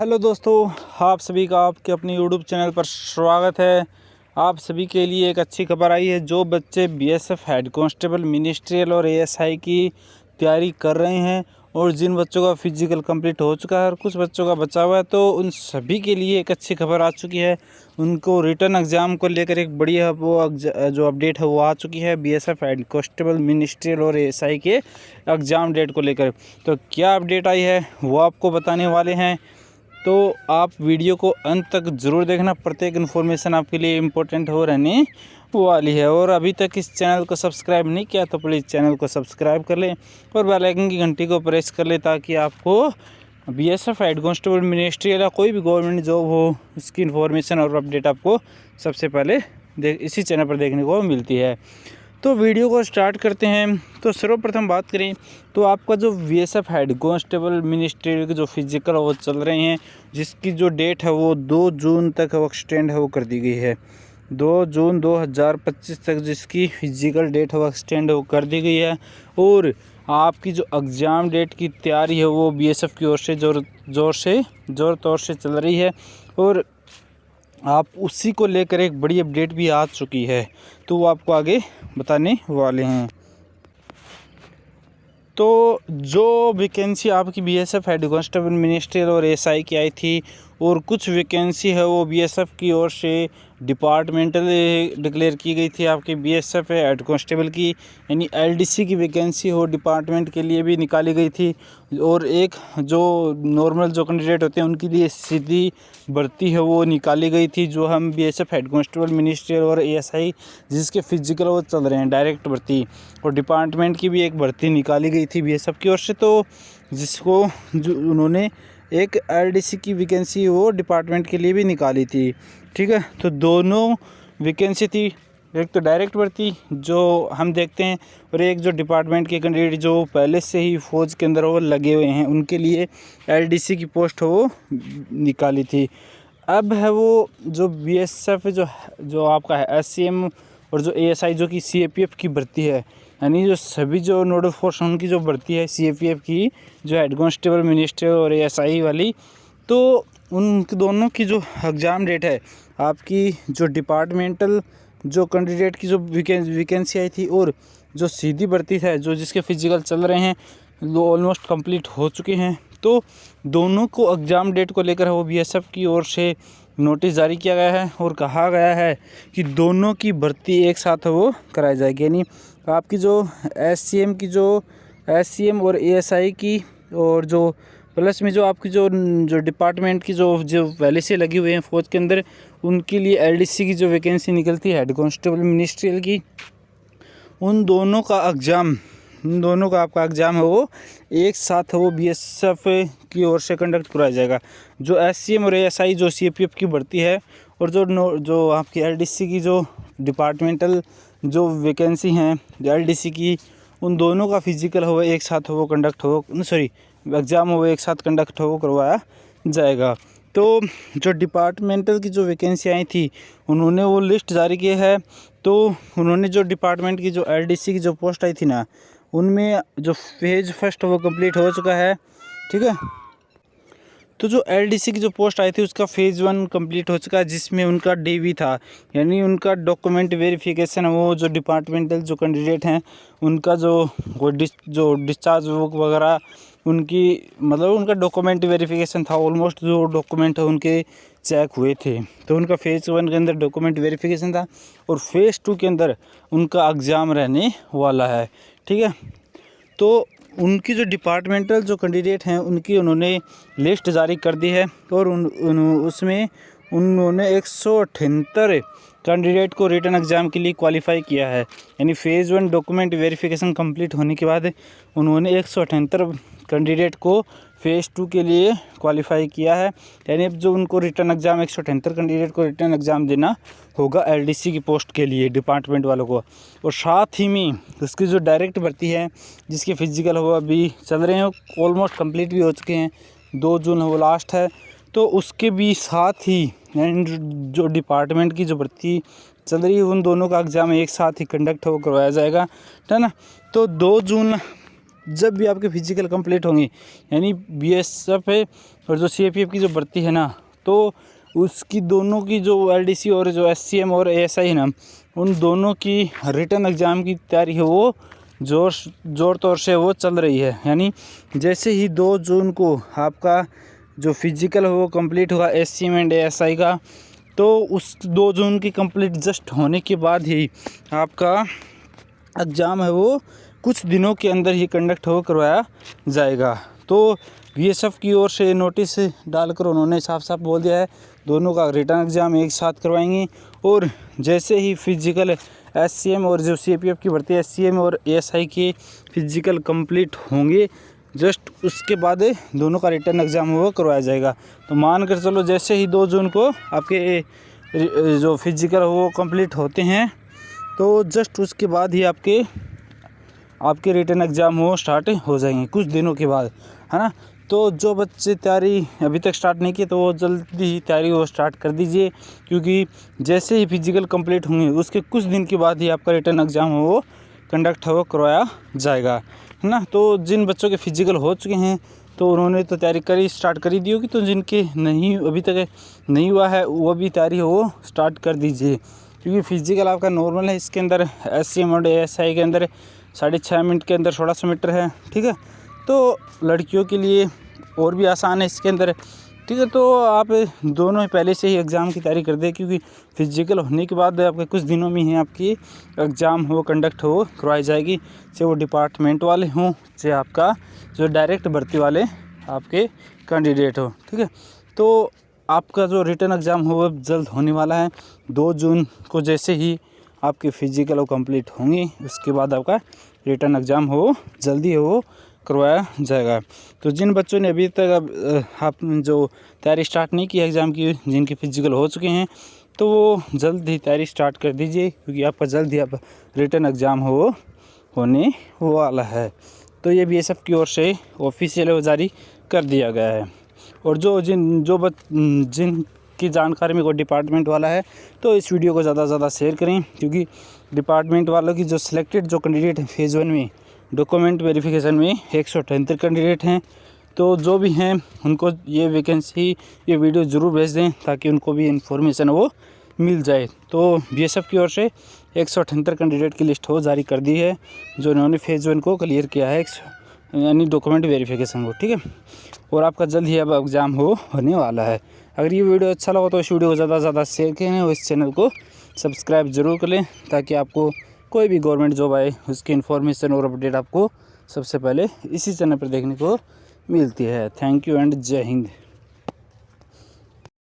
Hello दोस्तों, आप सभी का आपके अपने यूट्यूब चैनल पर स्वागत है। आप सभी के लिए एक अच्छी खबर आई है। जो बच्चे बीएसएफ हेड कांस्टेबल, मिनिस्ट्रियल और एएसआई की तैयारी कर रहे हैं और जिन बच्चों का फिजिकल कंप्लीट हो चुका है और कुछ बच्चों का बचा हुआ है, तो उन सभी के लिए एक अच्छी खबर आ चुकी है। उनको रिटर्न एग्ज़ाम को लेकर एक बढ़िया जो अपडेट है वो आ चुकी है। बीएसएफ हेड कांस्टेबल, मिनिस्ट्रियल और एएसआई के एग्ज़ाम डेट को लेकर तो क्या अपडेट आई है वो आपको बताने वाले हैं। तो आप वीडियो को अंत तक ज़रूर देखना, प्रत्येक इन्फॉर्मेशन आपके लिए इम्पोर्टेंट हो रहने वाली है। और अभी तक इस चैनल को सब्सक्राइब नहीं किया तो प्लीज़ चैनल को सब्सक्राइब कर लें और बेल आइकन की घंटी को प्रेस कर लें, ताकि आपको बीएसएफ हेड कांस्टेबल, मिनिस्ट्रियल या कोई भी गवर्नमेंट जॉब हो, इसकी इन्फॉर्मेशन और अपडेट आपको सबसे पहले इसी चैनल पर देखने को मिलती है। तो वीडियो को स्टार्ट करते हैं। तो सर्वप्रथम बात करें तो आपका जो बीएसएफ हेड कांस्टेबल, मिनिस्ट्रियल के जो फिजिकल वो चल रहे हैं, जिसकी जो डेट है वो 2 जून तक वो एक्सटेंड है वो कर दी गई है। 2 जून 2025 तक जिसकी फिजिकल डेट है वो एक्सटेंड हो कर दी गई है। और आपकी जो एग्ज़ाम डेट की तैयारी है वो बीएसएफ की ओर से ज़ोर तौर से चल रही है। और आप उसी को लेकर एक बड़ी अपडेट भी आ चुकी है, तो वो आपको आगे बताने वाले हैं। तो जो वैकेंसी आपकी बीएसएफ हेड कांस्टेबल, मिनिस्ट्रियल और एएसआई की आई थी, और कुछ वैकेंसी है वो बीएसएफ की ओर से डिपार्टमेंटल डिक्लेयर की गई थी। आपके बीएसएफ हेड कांस्टेबल की यानी एलडीसी की वैकेंसी हो डिपार्टमेंट के लिए भी निकाली गई थी। और एक जो नॉर्मल जो कैंडिडेट होते हैं उनके लिए सीधी भर्ती है वो निकाली गई थी। जो हम बीएसएफ हेड कांस्टेबल, मिनिस्ट्रियल और एएसआई जिसके फिजिकल वो चल रहे हैं, डायरेक्ट भर्ती। और डिपार्टमेंट की भी एक भर्ती निकाली गई थी बीएसएफ की ओर से, तो जिसको जो उन्होंने एक एलडीसी की वैकेंसी वो डिपार्टमेंट के लिए भी निकाली थी। ठीक है, तो दोनों वैकेंसी थी, एक तो डायरेक्ट भर्ती जो हम देखते हैं, और एक जो डिपार्टमेंट के कैंडिडेट जो पहले से ही फौज के अंदर वो लगे हुए हैं उनके लिए एलडीसी की पोस्ट वो निकाली थी। अब है वो जो बीएसएफ जो आपका है एससीएम, और जो एएसआई जो कि सीएपीएफ की भर्ती है, यानी जो सभी जो नोडल फोर्स उनकी जो भर्ती है सीएपीएफ की, जो हेड कांस्टेबल, मिनिस्ट्रियल और एएसआई वाली, तो उन दोनों की जो एग्ज़ाम डेट है, आपकी जो डिपार्टमेंटल जो कैंडिडेट की जो वैकेंसी आई थी और जो सीधी भर्ती है जो जिसके फिजिकल चल रहे हैं, वो ऑलमोस्ट कंप्लीट हो चुके हैं। तो दोनों को एग्ज़ाम डेट को लेकर वो बीएसएफ की ओर से नोटिस जारी किया गया है और कहा गया है कि दोनों की भर्ती एक साथ वो कराई जाएगी। यानी आपकी जो एससीएम और एएसआई की, और जो प्लस में जो आपकी जो डिपार्टमेंट की जो पहले से लगी हुई हैं फौज के अंदर, उनके लिए एलडीसी की जो वैकेंसी निकलती है हेड कांस्टेबल, मिनिस्ट्रियल की, उन दोनों का आपका एग्ज़ाम है वो एक साथ वो बीएसएफ की ओर से कंडक्ट कराया जाएगा। जो एससीएम और एएसआई जो सीएपीएफ की भर्ती है, और जो आपकी एलडीसी की जो डिपार्टमेंटल जो वैकेंसी हैं एलडीसी की, उन दोनों का फिजिकल हो एक साथ हो कंडक्ट हो एग्ज़ाम हो एक साथ कंडक्ट हो करवाया जाएगा। तो जो डिपार्टमेंटल की जो वैकेंसी आई थी उन्होंने वो लिस्ट जारी की है। तो उन्होंने जो डिपार्टमेंट की जो एलडीसी की जो पोस्ट आई थी ना, उनमें जो फेज़ फर्स्ट वो कंप्लीट हो चुका है। ठीक है, तो जो एलडीसी की जो पोस्ट आई थी उसका फ़ेज़ 1 कंप्लीट हो चुका है, जिसमें उनका डीवी था, यानी उनका डॉक्यूमेंट वेरिफिकेशन है वो जो डिपार्टमेंटल जो कैंडिडेट हैं उनका जो डिस्चार्ज वगैरह उनकी मतलब उनका डॉक्यूमेंट वेरिफिकेशन था। ऑलमोस्ट जो डॉक्यूमेंट है उनके चेक हुए थे, तो उनका फ़ेज़ 1 के अंदर डॉक्यूमेंट वेरिफिकेशन था और फ़ेज़ 2 के अंदर उनका एग्ज़ाम रहने वाला है। ठीक है, तो उनकी जो डिपार्टमेंटल जो कैंडिडेट हैं उनकी उन्होंने लिस्ट जारी कर दी है, और उसमें उन्होंने 178 कैंडिडेट को रिटन एग्ज़ाम के लिए क्वालिफ़ाई किया है। यानी फ़ेज़ 1 डॉक्यूमेंट वेरिफिकेशन कंप्लीट होने के बाद उन्होंने 178 कैंडिडेट को फ़ेज़ 2 के लिए क्वालिफ़ाई किया है। यानी अब जो उनको रिटन एग्ज़ाम 178 कैंडिडेट को रिटन एग्ज़ाम देना होगा एलडीसी की पोस्ट के लिए डिपार्टमेंट वालों को। और साथ ही में उसकी जो डायरेक्ट भर्ती है जिसके फिजिकल वो अभी चल रहे हैं, ऑलमोस्ट कंप्लीट भी हो चुके हैं, 2 जून वो लास्ट है, तो उसके भी साथ ही जो डिपार्टमेंट की जो भर्ती चल रही है उन दोनों का एग्ज़ाम एक साथ ही कंडक्ट हो करवाया जाएगा, है ना। तो 2 जून जब भी आपके फिजिकल कंप्लीट होंगे, यानी बीएसएफ है और जो सीआरपीएफ की जो भर्ती है ना, तो उसकी दोनों की जो एलडीसी और जो एससीएम और एएसआई है ना, उन दोनों की रिटन एग्ज़ाम की तैयारी है वो ज़ोर तौर से वो चल रही है। यानी जैसे ही 2 जून को आपका जो फिजिकल है वो कंप्लीट होगा एससीएम एंड एएसआई का, तो उस 2 जून की कंप्लीट जस्ट होने के बाद ही आपका एग्ज़ाम है वो कुछ दिनों के अंदर ही कंडक्ट हो करवाया जाएगा। तो बीएसएफ की ओर से नोटिस डालकर उन्होंने साफ साफ बोल दिया है दोनों का रिटर्न एग्ज़ाम एक साथ करवाएंगे, और जैसे ही फिजिकल एससीएम और जो सीआरपीएफ की भर्ती एससीएम और एएसआई के फिजिकल कंप्लीट होंगे, जस्ट उसके बाद दोनों का रिटर्न एग्ज़ाम वो करवाया जाएगा। तो मान कर चलो जैसे ही 2 जून को आपके जो फिजिकल वो कंप्लीट होते हैं, तो जस्ट उसके बाद ही आपके रिटर्न एग्ज़ाम वो स्टार्ट हो जाएंगे कुछ दिनों के बाद, है ना। तो जो बच्चे तैयारी अभी तक स्टार्ट नहीं किए तो वो जल्दी ही तैयारी वो स्टार्ट कर दीजिए, क्योंकि जैसे ही फिजिकल कंप्लीट होंगे उसके कुछ दिन के बाद ही आपका रिटर्न एग्ज़ाम वो कंडक्ट हो करवाया जाएगा, है ना। तो जिन बच्चों के फिजिकल हो चुके हैं तो उन्होंने तो तैयारी स्टार्ट कर ही दी होगी, तो जिनके नहीं अभी तक नहीं हुआ है वो भी तैयारी वो स्टार्ट कर दीजिए, क्योंकि फिजिकल आपका नॉर्मल है। इसके अंदर एससीएम और एएसआई के अंदर 6.5 मिनट के अंदर 1600 मीटर है, ठीक है। तो लड़कियों के लिए और भी आसान है इसके अंदर, ठीक है। तो आप दोनों ही पहले से ही एग्ज़ाम की तैयारी कर दें, क्योंकि फिजिकल होने के बाद आपके कुछ दिनों में ही आपकी एग्ज़ाम हो कंडक्ट हो करवाई जाएगी, चाहे वो डिपार्टमेंट वाले हों चाहे आपका जो डायरेक्ट भर्ती वाले आपके कैंडिडेट हो, ठीक है। तो आपका जो रिटर्न एग्ज़ाम हो वो जल्द होने वाला है। 2 जून को जैसे ही आपके फिजिकल वो कंप्लीट होंगे उसके बाद आपका रिटर्न एग्ज़ाम हो जल्दी हो करवाया जाएगा। तो जिन बच्चों ने अभी तक आप जो तैयारी स्टार्ट नहीं की एग्ज़ाम की, जिनके फिजिकल हो चुके हैं, तो वो जल्द ही तैयारी स्टार्ट कर दीजिए, क्योंकि आपका जल्द ही आप रिटर्न एग्ज़ाम हो होने वाला है। तो ये बीएसएफ की ओर से ऑफिशियल वो जारी कर दिया गया है। और जिनकी जानकारी में कोई डिपार्टमेंट वाला है तो इस वीडियो को ज़्यादा से ज़्यादा शेयर करें, क्योंकि डिपार्टमेंट वालों की जो सिलेक्टेड जो कैंडिडेट हैं फेज़ 1 में डॉक्यूमेंट वेरिफिकेशन में 178 कैंडिडेट हैं, तो जो भी हैं उनको ये वीडियो ज़रूर भेज दें ताकि उनको भी इन्फॉर्मेशन वो मिल जाए। तो बीएसएफ की ओर से 178 कैंडिडेट की लिस्ट हो जारी कर दी है, जो इन्होंने फेज़ 1 को क्लियर किया है, यानी डॉक्यूमेंट वेरिफिकेशन को, ठीक है। और आपका जल्द ही अब एग्ज़ाम होने वाला है। अगर ये वीडियो अच्छा लगा तो इस वीडियो को ज़्यादा से ज़्यादा शेयर करें और इस चैनल को सब्सक्राइब ज़रूर कर लें, ताकि आपको कोई भी गवर्नमेंट जॉब आए उसकी इन्फॉर्मेशन और अपडेट आपको सबसे पहले इसी चैनल पर देखने को मिलती है। थैंक यू एंड जय हिंद।